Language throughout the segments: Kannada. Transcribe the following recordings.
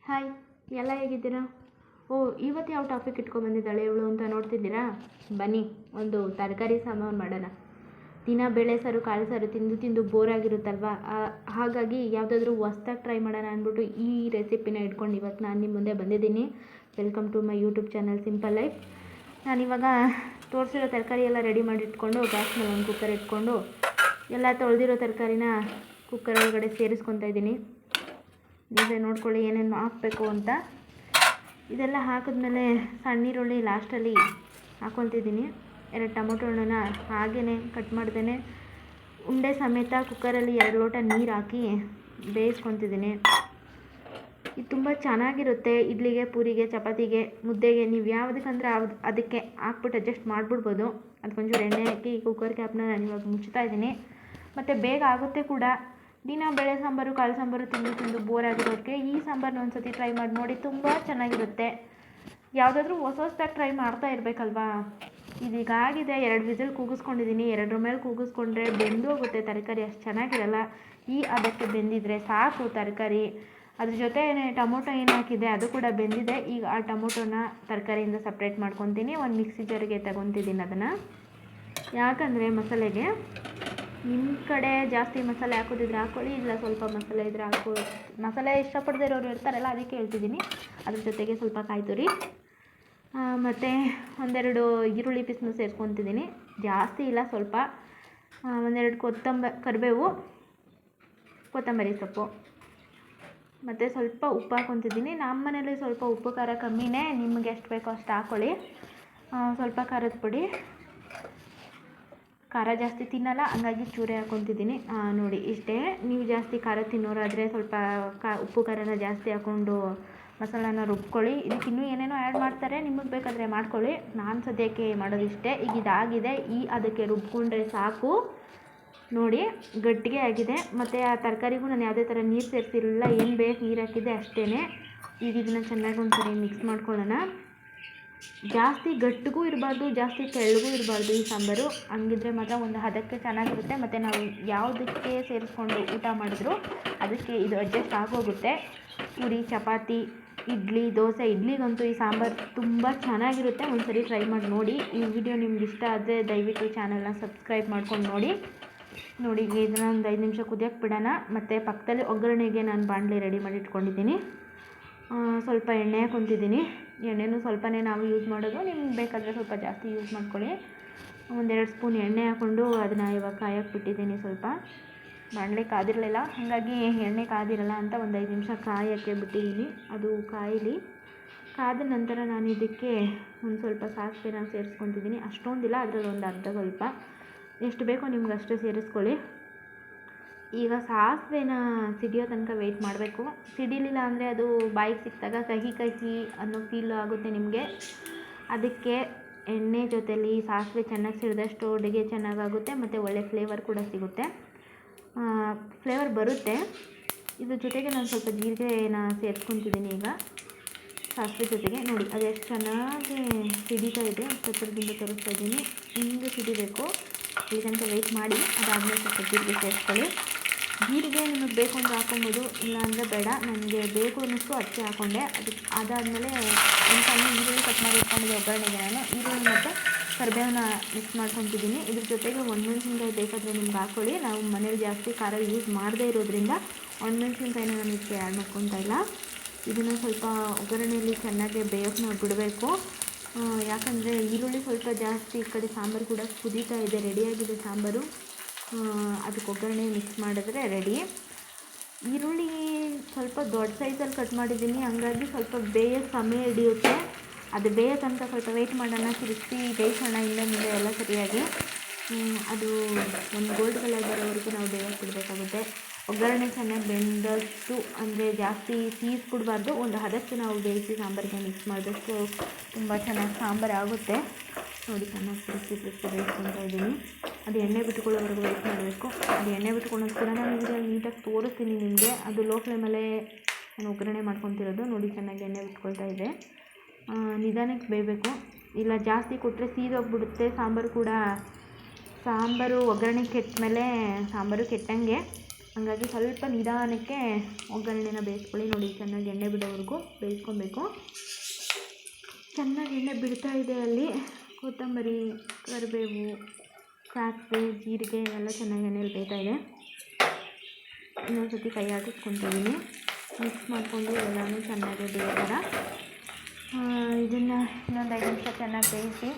ಹಾಯ್, ಎಲ್ಲ ಹೇಗಿದ್ದೀರಾ? ಇವತ್ತು ಯಾವ ಟಾಪಿಕ್ ಇಟ್ಕೊಂಡ್ಬಂದಿದ್ದಾಳೆ ಇವಳು ಅಂತ ನೋಡ್ತಿದ್ದೀರಾ? ಬನ್ನಿ, ಒಂದು ತರಕಾರಿ ಸಾಂಬಾರು ಮಾಡೋಣ. ದಿನ ಬೇಳೆ ಸಾರು ಕಾಳು ಸಾರು ತಿಂದು ತಿಂದು ಬೋರ್ ಆಗಿರುತ್ತಲ್ವ. ಹಾಗಾಗಿ ಯಾವುದಾದ್ರೂ ಹೊಸ್ದಾಗಿ ಟ್ರೈ ಮಾಡೋಣ ಅಂದ್ಬಿಟ್ಟು ಈ ರೆಸಿಪಿನ ಇಟ್ಕೊಂಡು ಇವತ್ತು ನಾನು ನಿಮ್ಮ ಮುಂದೆ ಬಂದಿದ್ದೀನಿ. Welcome to my YouTube channel simple life. ನಾನಿವಾಗ ತೋರಿಸಿರೋ ತರಕಾರಿ ಎಲ್ಲ ರೆಡಿ ಮಾಡಿ ಇಟ್ಕೊಂಡು ಗ್ಯಾಸ್ ಮೇಲೆ ಒಂದು ಕುಕ್ಕರ್ ಇಟ್ಕೊಂಡು ಎಲ್ಲ ತೊಳೆದಿರೋ ತರಕಾರಿನ ಕುಕ್ಕರ್ ಒಳಗಡೆ ಸೇರಿಸ್ಕೊತಾ ಇದ್ದೀನಿ. ನೀವೇ ನೋಡ್ಕೊಳ್ಳಿ ಏನೇನು ಹಾಕಬೇಕು ಅಂತ. ಇದೆಲ್ಲ ಹಾಕಿದ್ಮೇಲೆ ಸಣ್ಣ ಈರುಳ್ಳಿ ಲಾಸ್ಟಲ್ಲಿ ಹಾಕ್ಕೊತಿದ್ದೀನಿ. 2 ಟೊಮೊಟೊ ಹಣ್ಣನ್ನ ಹಾಗೇ ಕಟ್ ಮಾಡ್ದೇನೆ ಉಂಡೆ ಸಮೇತ ಕುಕ್ಕರಲ್ಲಿ 2 ಲೋಟ ನೀರು ಹಾಕಿ ಬೇಯಿಸ್ಕೊತಿದ್ದೀನಿ. ಇದು ತುಂಬ ಚೆನ್ನಾಗಿರುತ್ತೆ. ಇಡ್ಲಿಗೆ, ಪೂರಿಗೆ, ಚಪಾತಿಗೆ, ಮುದ್ದೆಗೆ ನೀವು ಯಾವುದಕ್ಕಂದ್ರೆ ಅದಕ್ಕೆ ಹಾಕ್ಬಿಟ್ಟು ಅಡ್ಜಸ್ಟ್ ಮಾಡಿಬಿಡ್ಬೋದು. ಅದಕ್ಕೊಂಚೂರು ಎಣ್ಣೆ ಹಾಕಿ ಕುಕ್ಕರ್ ಕ್ಯಾಪ್ನ ನಾನು ಇವಾಗ ಮುಚ್ತಾ ಇದ್ದೀನಿ. ಮತ್ತು ಬೇಗ ಆಗುತ್ತೆ ಕೂಡ. ದಿನ ಬೇಳೆ ಸಾಂಬಾರು ಕಾಳು ಸಾಂಬಾರು ತಿಂದು ತಿಂದು ಬೋರ್ ಆಗಿರೋಕ್ಕೆ ಈ ಸಾಂಬಾರನ್ನ ಒಂದು ಸತಿ ಟ್ರೈ ಮಾಡಿ ನೋಡಿ, ತುಂಬ ಚೆನ್ನಾಗಿರುತ್ತೆ. ಯಾವುದಾದ್ರೂ ಹೊಸದಾಗಿ ಟ್ರೈ ಮಾಡ್ತಾ ಇರಬೇಕಲ್ವಾ. ಇದೀಗಾಗಿದೆ, 2 ವಿಸಿಲ್ ಕೂಗಿಸ್ಕೊಂಡಿದ್ದೀನಿ. 2 ಮೇಲೆ ಕೂಗಿಸ್ಕೊಂಡ್ರೆ ಬೆಂದೋಗುತ್ತೆ ತರಕಾರಿ, ಅಷ್ಟು ಚೆನ್ನಾಗಿರಲ್ಲ. ಅದಕ್ಕೆ ಬೆಂದಿದ್ರೆ ಸಾಕು ತರಕಾರಿ. ಅದ್ರ ಜೊತೆ ಟೊಮೊಟೊ ಏನು ಹಾಕಿದೆ ಅದು ಕೂಡ ಬೆಂದಿದೆ. ಈಗ ಆ ಟೊಮೊಟೊನ ತರಕಾರಿಯಿಂದ ಸಪ್ರೇಟ್ ಮಾಡ್ಕೊತೀನಿ. ಒಂದು ಮಿಕ್ಸಿ ಜಾರಿಗೆ ತಗೊತಿದ್ದೀನಿ ಅದನ್ನು. ಯಾಕಂದರೆ ಮಸಾಲೆಗೆ ನಿಮ್ಮ ಕಡೆ ಜಾಸ್ತಿ ಮಸಾಲೆ ಹಾಕೋದಿದ್ರೆ ಹಾಕ್ಕೊಳ್ಳಿ, ಇಲ್ಲ ಸ್ವಲ್ಪ ಮಸಾಲೆ ಇದ್ದರೆ ಮಸಾಲೆ ಇಷ್ಟಪಡದೇ ಇರೋರು ಇರ್ತಾರಲ್ಲ, ಅದಕ್ಕೆ ಹೇಳ್ತಿದ್ದೀನಿ. ಅದ್ರ ಜೊತೆಗೆ ಸ್ವಲ್ಪ ಕಾಯಿ ತುರಿ ಮತ್ತು 1-2 ಈರುಳ್ಳಿ ಪೀಸ್ನು ಸೇರಿಸ್ಕೊತಿದ್ದೀನಿ. ಜಾಸ್ತಿ ಇಲ್ಲ, ಸ್ವಲ್ಪ 1-2 ಕರಿಬೇವು, ಕೊತ್ತಂಬರಿ ಸೊಪ್ಪು ಮತ್ತು ಸ್ವಲ್ಪ ಉಪ್ಪು ಹಾಕ್ಕೊತಿದ್ದೀನಿ. ನಮ್ಮ ಮನೇಲಿ ಸ್ವಲ್ಪ ಉಪ್ಪು ಖಾರ ಕಮ್ಮಿನೇ, ನಿಮಗೆ ಎಷ್ಟು ಬೇಕೋ ಅಷ್ಟು ಹಾಕ್ಕೊಳ್ಳಿ. ಸ್ವಲ್ಪ ಖಾರದ ಪುಡಿ, ಖಾರ ಜಾಸ್ತಿ ತಿನ್ನಲ್ಲ ಹಂಗಾಗಿ ಚೂರೆ ಹಾಕ್ಕೊತಿದ್ದೀನಿ. ನೋಡಿ ಇಷ್ಟೇ. ನೀವು ಜಾಸ್ತಿ ಖಾರ ತಿನ್ನೋರಾದರೆ ಸ್ವಲ್ಪ ಉಪ್ಪು ಖಾರನ ಜಾಸ್ತಿ ಹಾಕ್ಕೊಂಡು ಮಸಾಲಾನ ರುಬ್ಕೊಳ್ಳಿ. ಇದಕ್ಕೆ ಇನ್ನೂ ಏನೇನೋ ಆ್ಯಡ್ ಮಾಡ್ತಾರೆ, ನಿಮಗೆ ಬೇಕಾದರೆ ಮಾಡ್ಕೊಳ್ಳಿ. ನಾನು ಸದ್ಯಕ್ಕೆ ಮಾಡೋದಿಷ್ಟೇ. ಈಗ ಇದಾಗಿದೆ, ಅದಕ್ಕೆ ರುಬ್ಕೊಂಡ್ರೆ ಸಾಕು. ನೋಡಿ ಗಟ್ಟಿಗೆ ಆಗಿದೆ. ಮತ್ತು ಆ ತರಕಾರಿಗೂ ನಾನು ಯಾವುದೇ ಥರ ನೀರು ಸೇರಿಸಿರಲಿಲ್ಲ, ಏನು ಬೇಕು ನೀರು ಹಾಕಿದ್ದೆ ಅಷ್ಟೇ. ಈಗ ಇದನ್ನು ಚೆನ್ನಾಗಿ ಒಂದ್ಸರಿ ಮಿಕ್ಸ್ ಮಾಡ್ಕೊಳ್ಳೋಣ. ಜಾಸ್ತಿ ಗಟ್ಟಿಗೂ ಇರಬಾರ್ದು, ಜಾಸ್ತಿ ತೆಳ್ಳಗೂ ಇರಬಾರ್ದು ಈ ಸಾಂಬಾರು. ಹಂಗಿದ್ರೆ ಮಾತ್ರ ಒಂದು ಹದಕ್ಕೆ ಚೆನ್ನಾಗಿರುತ್ತೆ. ಮತ್ತು ನಾವು ಯಾವುದಕ್ಕೆ ಸೇರಿಸ್ಕೊಂಡು ಊಟ ಮಾಡಿದ್ರು ಅದಕ್ಕೆ ಇದು ಅಡ್ಜಸ್ಟ್ ಆಗೋಗುತ್ತೆ. ಪೂರಿ, ಚಪಾತಿ, ಇಡ್ಲಿ, ದೋಸೆ, ಇಡ್ಲಿಗಂತೂ ಈ ಸಾಂಬಾರು ತುಂಬ ಚೆನ್ನಾಗಿರುತ್ತೆ. ಒಂದ್ಸರಿ ಟ್ರೈ ಮಾಡಿ ನೋಡಿ. ಈ ವಿಡಿಯೋ ನಿಮ್ಗೆ ಇಷ್ಟ ಆದರೆ ದಯವಿಟ್ಟು ಚಾನಲ್ನ ಸಬ್ಸ್ಕ್ರೈಬ್ ಮಾಡ್ಕೊಂಡು ನೋಡಿ. ಇದನ್ನು ಒಂದು 5 ನಿಮಿಷ ಕುದಿಯೋಕ್ಕೆ ಬಿಡೋಣ. ಮತ್ತು ಪಕ್ಕದಲ್ಲಿ ಒಗ್ಗರಣೆಗೆ ನಾನು ಬಾಣಲೆ ರೆಡಿ ಮಾಡಿ ಇಟ್ಕೊಂಡಿದ್ದೀನಿ. ಸ್ವಲ್ಪ ಎಣ್ಣೆ ಹಾಕ್ಕೊತಿದ್ದೀನಿ. ಎಣ್ಣೆನೂ ಸ್ವಲ್ಪನೇ ನಾವು ಯೂಸ್ ಮಾಡೋದು, ನಿಮ್ಗೆ ಬೇಕಾದರೆ ಸ್ವಲ್ಪ ಜಾಸ್ತಿ ಯೂಸ್ ಮಾಡ್ಕೊಳ್ಳಿ. 1-2 ಸ್ಪೂನ್ ಎಣ್ಣೆ ಹಾಕ್ಕೊಂಡು ಅದನ್ನು ಇವಾಗ ಕಾಯಕ್ಕೆ ಬಿಟ್ಟಿದ್ದೀನಿ. ಸ್ವಲ್ಪ ಬಾಣಲೆ ಕಾದಿರಲಿಲ್ಲ, ಹಾಗಾಗಿ ಎಣ್ಣೆ ಕಾದಿರಲ್ಲ ಅಂತ ಒಂದು 5 ನಿಮಿಷ ಕಾಯೋಕ್ಕೆ ಬಿಟ್ಟಿದ್ದೀನಿ. ಅದು ಕಾಯಲಿ. ಕಾದ ನಂತರ ನಾನು ಇದಕ್ಕೆ ಒಂದು ಸ್ವಲ್ಪ ಸಾಸಿವೆನ ಸೇರಿಸ್ಕೊತಿದ್ದೀನಿ. ಅಷ್ಟೊಂದಿಲ್ಲ, ಅದರಲ್ಲಿ ಒಂದು ಅರ್ಧ ಸ್ವಲ್ಪ, ಎಷ್ಟು ಬೇಕೋ ನಿಮ್ಗೆ ಅಷ್ಟೇ ಸೇರಿಸ್ಕೊಳ್ಳಿ. ಈಗ ಸಾಸಿವೆನ ಸಿಡಿಯೋ ತನಕ ವೆಯ್ಟ್ ಮಾಡಬೇಕು. ಸಿಡಿಲಿಲ್ಲ ಅಂದರೆ ಅದು ಬಾಯಿಗೆ ಸಿಕ್ಕಿದಾಗ ಕಹಿ ಕಹಿ ಅನ್ನೋ ಫೀಲ್ ಆಗುತ್ತೆ ನಿಮಗೆ. ಅದಕ್ಕೆ ಎಣ್ಣೆ ಜೊತೆಲಿ ಸಾಸಿವೆ ಚೆನ್ನಾಗಿ ಸಿಡಿದಷ್ಟು ಅಡುಗೆ ಚೆನ್ನಾಗಾಗುತ್ತೆ ಮತ್ತು ಒಳ್ಳೆ ಫ್ಲೇವರ್ ಕೂಡ ಸಿಗುತ್ತೆ, ಫ್ಲೇವರ್ ಬರುತ್ತೆ. ಇದ್ರ ಜೊತೆಗೆ ನಾನು ಸ್ವಲ್ಪ ಜೀರಿಗೆನ ಸೇರಿಸ್ಕೊತಿದ್ದೀನಿ. ಈಗ ಸಾಸಿವೆ ಜೊತೆಗೆ ನೋಡಿ ಅದೆಷ್ಟು ಚೆನ್ನಾಗಿ ಸಿಡಿತಾ ಇದೆ. ಪತ್ರದಿಂದ ತೋರಿಸ್ತಾ ಇದ್ದೀನಿ. ಹಿಂಗೆ ಸಿಡಿಬೇಕು. ಇಲ್ಲಿ ತನಕ ವೆಯ್ಟ್ ಮಾಡಿ. ಅದಾದಮೇಲೆ ಸ್ವಲ್ಪ ಜೀರಿಗೆ ಸೇರಿಸ್ಕೊಳ್ಳಿ. ಜೀರಿಗೆ ನಿಮಗೆ ಬೇಕು ಅಂದರೆ ಹಾಕ್ಕೊಬೋದು, ಇಲ್ಲ ಅಂದರೆ ಬೇಡ. ನನಗೆ ಬೇಕು ಅನ್ನಿಸ್ತು ಅದಕ್ಕೆ ಹಾಕ್ಕೊಂಡೆ. ಅದಾದಮೇಲೆ ಒಂದು ಸಣ್ಣ ಈರುಳ್ಳಿ ಕಟ್ ಮಾಡಿ ಇಟ್ಕೊಂಡಿದ್ದೆ ಒಗ್ಗರಣೆಗೆ. ನಾನು ಈರುಳ್ಳಿ ಮತ್ತು ಕರಿಬೇವನ್ನ ಮಿಕ್ಸ್ ಮಾಡ್ಕೊತಿದ್ದೀನಿ. ಇದ್ರ ಜೊತೆಗೆ ಒಣಮೆಣ್ಸಿನ್ಕಾಯಿ ಬೇಕಾದರೆ ನಿಮ್ಗೆ ಹಾಕ್ಕೊಳ್ಳಿ. ನಾವು ಮನೇಲಿ ಜಾಸ್ತಿ ಖಾರ ಯೂಸ್ ಮಾಡದೇ ಇರೋದ್ರಿಂದ ಒಣಮೆಣ್ಸಿನ್ಕಾಯಿನ ನಾನು ಇದಕ್ಕೆ ಆ್ಯಡ್ ಮಾಡ್ಕೊತಾ ಇಲ್ಲ. ಇದನ್ನು ಸ್ವಲ್ಪ ಒಗ್ಗರಣೆಯಲ್ಲಿ ಚೆನ್ನಾಗಿ ಬೇಯೋಕ್ಕೆ ನಾವು ಬಿಡಬೇಕು. ಯಾಕಂದರೆ ಈರುಳ್ಳಿ ಸ್ವಲ್ಪ ಜಾಸ್ತಿ ಈ ಕಡೆ ಸಾಂಬಾರು ಕೂಡ ಕುದೀತಾ ಇದೆ. ರೆಡಿಯಾಗಿದೆ ಸಾಂಬಾರು. ಅದಕ್ಕೆ ಒಗ್ಗರಣೆ ಮಿಕ್ಸ್ ಮಾಡಿದ್ರೆ ರೆಡಿ. ಈರುಳ್ಳಿ ಸ್ವಲ್ಪ ದೊಡ್ಡ ಸೈಜಲ್ಲಿ ಕಟ್ ಮಾಡಿದ್ದೀನಿ, ಹಂಗಾಗಿ ಸ್ವಲ್ಪ ಬೇಯೋ ಸಮಯ ಹಿಡಿಯುತ್ತೆ. ಅದು ಬೇಯೋ ತನಕ ಸ್ವಲ್ಪ ವೆಯ್ಟ್ ಮಾಡೋಣ, ತಿರುಗಿಸಿ ಬೇಯಿಸೋಣ ಹಿಂದೆ ಮುಂದೆ ಎಲ್ಲ ಸರಿಯಾಗಿ. ಅದು ಒಂದು ಗೋಲ್ಡ್ ಕಲರ್ ಬರೋವರೆಗೂ ನಾವು ಬೇಯೋಕ್ಕೆ ಬಿಡಬೇಕಾಗುತ್ತೆ. ಒಗ್ಗರಣೆ ಚೆನ್ನಾಗಿ ಬೆಂದಷ್ಟು, ಅಂದರೆ ಜಾಸ್ತಿ ಸೀಸ್ಬಿಡಬಾರ್ದು. ಒಂದು ಹದಕ್ಕೆ ನಾವು ಬೇಯಿಸಿ ಸಾಂಬಾರಿಗೆ ಮಿಕ್ಸ್ ಮಾಡಿದಷ್ಟು ತುಂಬ ಚೆನ್ನಾಗಿ ಸಾಂಬಾರು ಆಗುತ್ತೆ. ನೋಡಿ ಚೆನ್ನಾಗಿ ತಿರುಗಿಸಿ ಬೇಯಿಸ್ಕೊತಾ ಇದ್ದೀನಿ. ಅದು ಎಣ್ಣೆ ಬಿಟ್ಕೊಳ್ಳೋವರೆಗೂ ವೆಯ್ಟ್ ಮಾಡಬೇಕು. ಅದು ಎಣ್ಣೆ ಬಿಟ್ಕೊಳ್ಳೋದು ಕೂಡ ನಾನು ಇದರಲ್ಲಿ ನೀಟಾಗಿ ತೋರಿಸ್ತೀನಿ ನಿಮಗೆ. ಅದು ಲೋ ಫ್ಲೇಮಲ್ಲೇ ನಾನು ಒಗ್ಗರಣೆ ಮಾಡ್ಕೊತಿರೋದು. ನೋಡಿ ಚೆನ್ನಾಗಿ ಎಣ್ಣೆ ಬಿಟ್ಕೊಳ್ತಾ ಇದೆ. ನಿಧಾನಕ್ಕೆ ಬೇಯಬೇಕು, ಇಲ್ಲ ಜಾಸ್ತಿ ಕೊಟ್ಟರೆ ಸೀದೋಗ್ಬಿಡುತ್ತೆ ಸಾಂಬಾರು ಕೂಡ. ಸಾಂಬಾರು ಒಗ್ಗರಣೆ ಕೆಟ್ಟ ಮೇಲೆ ಸಾಂಬಾರು ಕೆಟ್ಟಂಗೆ. ಹಂಗಾಗಿ ಸ್ವಲ್ಪ ನಿಧಾನಕ್ಕೆ ಒಗ್ಗರಣೆನ ಬೇಯಿಸ್ಕೊಳ್ಳಿ. ನೋಡಿ ಚೆನ್ನಾಗಿ ಎಣ್ಣೆ ಬಿಡೋವರೆಗೂ ಬೇಯಿಸ್ಕೊಬೇಕು. ಚೆನ್ನಾಗಿ ಎಣ್ಣೆ ಬಿಡ್ತಾ ಇದೆ. ಅಲ್ಲಿ ಕೊತ್ತಂಬರಿ, ಕರಿಬೇವು, ಸಾಸಿವೆ, ಜೀರಿಗೆ ಎಲ್ಲ ಚೆನ್ನಾಗಿ ಎಣ್ಣೆಲಿ ಬೇಯ್ತಾ ಇದೆ. ಇನ್ನೊಂದು ಸರ್ತಿ ಕೈ ಹಾಕಿಸ್ಕೊತಿದ್ದೀನಿ. ಮಿಕ್ಸ್ ಮಾಡಿಕೊಂಡು ಎಲ್ಲನೂ ಚೆನ್ನಾಗಿ ಬೇಯೋ ಥರ ಇದನ್ನು ಇನ್ನೊಂದು 5 ನಿಮಿಷ ಚೆನ್ನಾಗಿ ಬೇಯಿಸಿ.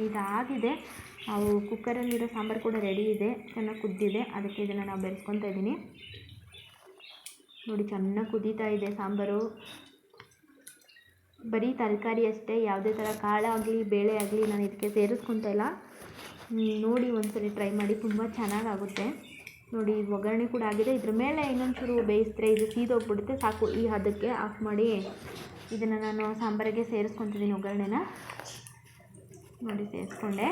ಇದಾಗಿದೆ. ನಾವು ಕುಕ್ಕರಲ್ಲಿರೋ ಸಾಂಬಾರು ಕೂಡ ರೆಡಿ ಇದೆ, ಚೆನ್ನಾಗಿ ಕುದ್ದಿದೆ. ಅದಕ್ಕೆ ಇದನ್ನು ನಾವು ಬೆರೆಸ್ಕೊತಾ ಇದ್ದೀನಿ. ನೋಡಿ ಚೆನ್ನಾಗಿ ಕುದೀತಾ ಇದೆ ಸಾಂಬಾರು. ಬರೀ ತರಕಾರಿ ಅಷ್ಟೇ, ಯಾವುದೇ ಥರ ಕಾಳಾಗಲಿ ಬೇಳೆ ಆಗಲಿ ನಾನು ಇದಕ್ಕೆ ಸೇರಿಸ್ಕೊತಾ ಇಲ್ಲ. ನೋಡಿ ಒಂದ್ಸರಿ ಟ್ರೈ ಮಾಡಿ, ತುಂಬ ಚೆನ್ನಾಗಾಗುತ್ತೆ. ನೋಡಿ ಒಗ್ಗರಣೆ ಕೂಡ ಆಗಿದೆ. ಇದ್ರ ಮೇಲೆ ಇನ್ನೊಂಚೂರು ಬೇಯಿಸಿದ್ರೆ ಇದು ಸೀದೋಗ್ಬಿಡುತ್ತೆ. ಸಾಕು, ಈ ಹದಕ್ಕೆ ಆಫ್ ಮಾಡಿ ಇದನ್ನು ನಾನು ಸಾಂಬಾರಿಗೆ ಸೇರಿಸ್ಕೊತಿದ್ದೀನಿ. ಒಗ್ಗರಣೆನ ನೋಡಿ ಸೇರಿಸ್ಕೊಂಡೆ.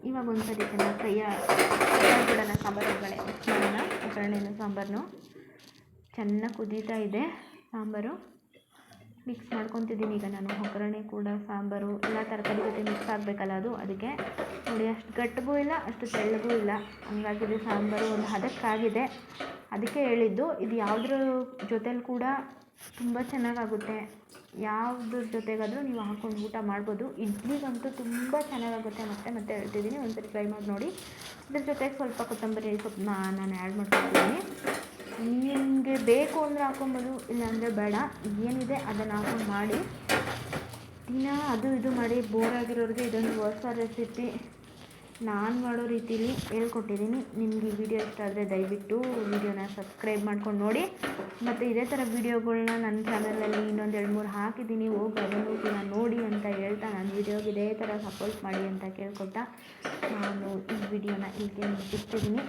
ಇವಾಗ ಒಂದ್ಸರಿ ಚೆನ್ನಾಗಿ ಫ್ರೈ ಬಿಡೋಣ. ಸಾಂಬಾರು ಒಗ್ಗರಣೆನ ಸಾಂಬಾರನ್ನು ಚೆನ್ನಾಗಿ ಕುದೀತಾ ಇದೆ. ಸಾಂಬಾರು ಮಿಕ್ಸ್ ಮಾಡ್ಕೊತಿದ್ದೀನಿ ಈಗ ನಾನು. ಒಗ್ಗರಣೆ ಕೂಡ ಸಾಂಬಾರು ಎಲ್ಲ ತರಕಾರಿ ಜೊತೆ ಮಿಕ್ಸ್ ಆಗಬೇಕಲ್ಲ ಅದು. ಅದಕ್ಕೆ ನೋಡಿ ಅಷ್ಟು ಗಟ್ಟಿಗೂ ಇಲ್ಲ, ಅಷ್ಟು ತೆಳ್ಳಗೂ ಇಲ್ಲ, ಹಂಗಾಗಿದೆ ಸಾಂಬಾರು. ಒಂದು ಹದಕ್ಕಾಗಿದೆ. ಅದಕ್ಕೆ ಹೇಳಿದ್ದು, ಇದು ಯಾವುದ್ರ ಜೊತೆಲಿ ಕೂಡ ತುಂಬ ಚೆನ್ನಾಗಾಗುತ್ತೆ. ಯಾವುದ್ರ ಜೊತೆಗಾದರೂ ನೀವು ಹಾಕ್ಕೊಂಡು ಊಟ ಮಾಡ್ಬೋದು. ಇಡ್ಲಿಗಂತೂ ತುಂಬ ಚೆನ್ನಾಗಾಗುತ್ತೆ. ಮತ್ತೆ ಹೇಳ್ತಿದ್ದೀನಿ, ಒಂದ್ಸರಿ ಟ್ರೈ ಮಾಡಿ ನೋಡಿ. ಇದ್ರ ಜೊತೆಗೆ ಸ್ವಲ್ಪ ಕೊತ್ತಂಬರಿ ಸೊಪ್ಪನ್ನ ನಾನು ಆ್ಯಡ್ ಮಾಡ್ಕೊತೀನಿ. ನಿಮಗೆ ಬೇಕು ಅಂದರೆ ಹಾಕ್ಕೊಬೋದು, ಇಲ್ಲಾಂದರೆ ಬೇಡ. ಏನಿದೆ ಅದನ್ನು ಹಾಕ್ಕೊಂಡು ಮಾಡಿ. ದಿನ ಅದು ಇದು ಮಾಡಿ ಬೋರ್ ಆಗಿರೋರಿಗೆ ಇದೊಂದು ಹೊಸ ರೆಸಿಪಿ ನಾನು ಮಾಡೋ ರೀತಿಲಿ ಹೇಳ್ಕೊಟ್ಟಿದ್ದೀನಿ. ನಿಮಗೆ ಈ ವಿಡಿಯೋ ಇಷ್ಟ ಆದರೆ ದಯವಿಟ್ಟು ವಿಡಿಯೋನ ಸಬ್ಸ್ಕ್ರೈಬ್ ಮಾಡ್ಕೊಂಡು ನೋಡಿ. ಮತ್ತು ಇದೇ ಥರ ವೀಡಿಯೋಗಳ್ನ ನನ್ನ ಚಾನಲಲ್ಲಿ ಇನ್ನೊಂದು 2-3 ಹಾಕಿದ್ದೀನಿ, ಹೋಗಿ ಅದನ್ನು ಕೂಡ ನೋಡಿ ಅಂತ ಹೇಳ್ತಾ ನಾನು ವಿಡಿಯೋಗೆ ಇದೇ ಥರ ಸಪೋರ್ಟ್ ಮಾಡಿ ಅಂತ ಕೇಳ್ಕೊಳ್ತಾ ನಾನು ಈ ವಿಡಿಯೋನ ಇಲ್ಲಿಗೆ ಮುಗಿಸ್ತಿದ್ದೀನಿ.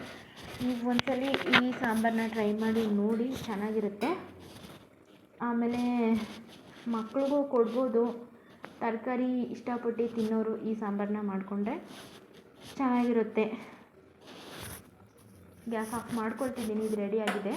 ನೀವು ಒಂದ್ಸಲಿ ಈ ಸಾಂಬಾರನ್ನ ಟ್ರೈ ಮಾಡಿ ನೋಡಿ, ಚೆನ್ನಾಗಿರುತ್ತೆ. ಆಮೇಲೆ ಮಕ್ಳಿಗೂ ಕೊಡ್ಬೋದು. ತರಕಾರಿ ಇಷ್ಟಪಟ್ಟು ತಿನ್ನೋರು ಈ ಸಾಂಬಾರನ್ನ ಮಾಡಿಕೊಂಡ್ರೆ ಚೆನ್ನಾಗಿರುತ್ತೆ. ಗ್ಯಾಸ್ ಆಫ್ ಮಾಡ್ಕೊಳ್ತಿದ್ದೀನಿ. ಇದು ರೆಡಿ ಆಗಿದೆ.